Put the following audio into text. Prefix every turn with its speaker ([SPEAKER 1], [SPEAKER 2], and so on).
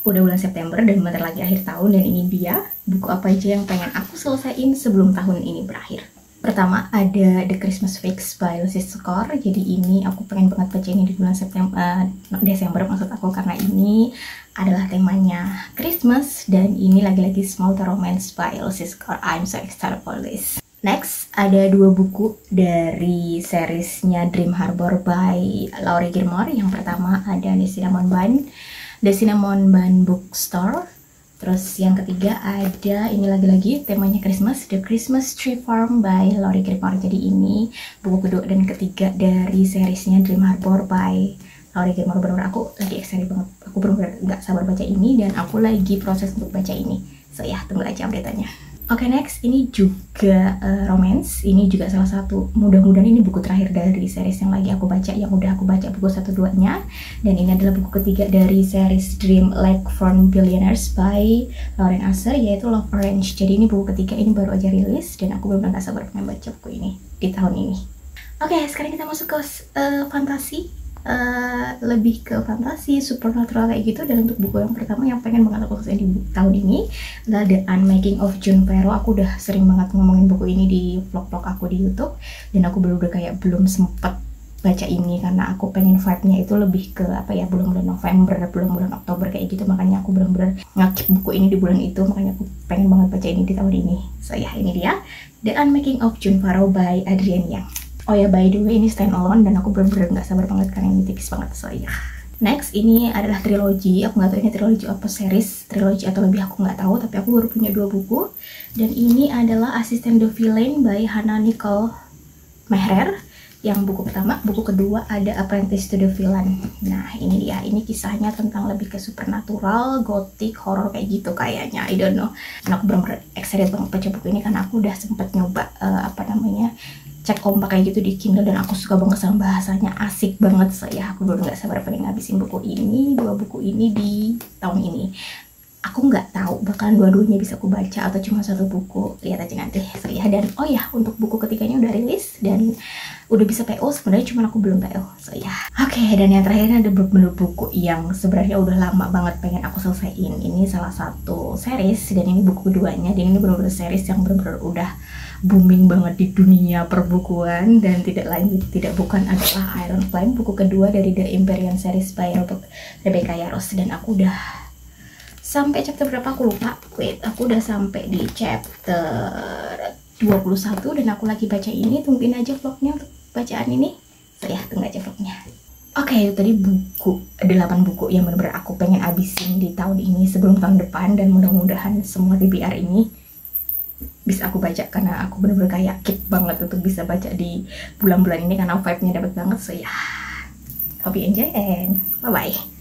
[SPEAKER 1] Udah bulan September dan bentar lagi akhir tahun, dan ini dia buku apa aja yang pengen aku selesaiin sebelum tahun ini berakhir. Pertama ada The Christmas Fix by Lucy Score. Jadi ini aku pengen banget baca ini di bulan Desember maksud aku, karena ini adalah temanya Christmas dan ini lagi-lagi Small Romance by Lucy Score. I'm so excited for this. Next, ada 2 buku dari seriesnya Dream Harbor by Laurie Gilmore. Yang pertama ada The Cinnamon Bun Bookstore. Terus yang ketiga ada ini lagi-lagi temanya Christmas, The Christmas Tree Farm by Laurie Gilmore. Jadi ini buku kedua dan ketiga dari seriesnya Dream Harbor by Laurie Gilmore. Bener-bener aku lagi excited banget. Aku bener-bener gak sabar baca ini dan aku lagi proses untuk baca ini. So ya, tunggu aja update-nya. Oke, next, ini juga romance. Ini juga salah satu, mudah-mudahan ini buku terakhir dari series yang lagi aku baca, yang udah aku baca buku 1-2-nya. Dan ini adalah buku ketiga dari series Dream Lakefront Billionaires by Lauren Asher, yaitu Love Orange. Jadi ini buku ketiga, ini baru aja rilis dan aku benar-benar gak sabar pengen baca buku ini di tahun ini. Oke, sekarang kita masuk ke fantasi. Lebih ke fantasi, supernatural kayak gitu. Dan untuk buku yang pertama yang pengen banget aku selesai di tahun ini adalah The Unmaking of Junipero. Aku udah sering banget ngomongin buku ini di vlog-vlog aku di YouTube dan aku udah kayak belum sempet baca ini karena aku pengen vibe-nya itu lebih ke apa ya, bulan-bulan November, bulan-bulan Oktober kayak gitu. Makanya aku benar-benar ngakip buku ini di bulan itu, makanya aku pengen banget baca ini di tahun ini. So ya, ini dia The Unmaking of Junipero by Adrienne Yang. Oh ya, by the way, ini stand alone dan aku bener-bener gak sabar banget karena ini tipis banget. So ya. Next, ini adalah trilogi. Aku gak tahu ini trilogi apa series, trilogi atau lebih aku gak tahu, tapi aku baru punya 2 buku. Dan ini adalah Assistant the Villain by Hannah Nicole Mehrer. Yang buku pertama, buku kedua ada Apprentice to the Villain. Nah, ini dia. Ini kisahnya tentang lebih ke supernatural, gothic, horror kayak gitu kayaknya. I don't know. Dan aku bener-bener excited banget baca buku ini karena aku udah sempet nyoba cek kompak kayak gitu di Kindle dan aku suka banget sama bahasanya, asik banget. Saya aku baru nggak sabar pengen ngabisin buku ini, 2 buku ini di tahun ini. Aku nggak tahu bakalan dua-duanya bisa aku baca atau cuma 1 buku, lihat aja nanti. So ya, dan oh ya, untuk buku ketiganya udah rilis dan udah bisa PO, sebenarnya cuma aku belum PO. So ya, oke, dan yang terakhir ada bener buku yang sebenarnya udah lama banget pengen aku selesaiin. Ini salah satu series dan ini buku keduanya, dan ini bener-bener series yang bener-bener udah booming banget di dunia perbukuan dan bukan adalah Iron Flame, buku kedua dari The Empyrean series by Rebecca Yarros. Dan aku udah sampai chapter berapa aku lupa. Aku udah sampai di chapter 21 dan aku lagi baca ini. Tungguin aja vlognya untuk bacaan ini. So ya, tunggu aja vlognya. Oke, itu tadi 8 buku yang bener-bener aku pengen abisin di tahun ini sebelum tahun depan, dan mudah-mudahan semua TBR ini bisa aku baca karena aku bener-bener kayak keep banget untuk bisa baca di bulan-bulan ini karena vibe-nya dapet banget. So ya, hope you enjoy and bye-bye.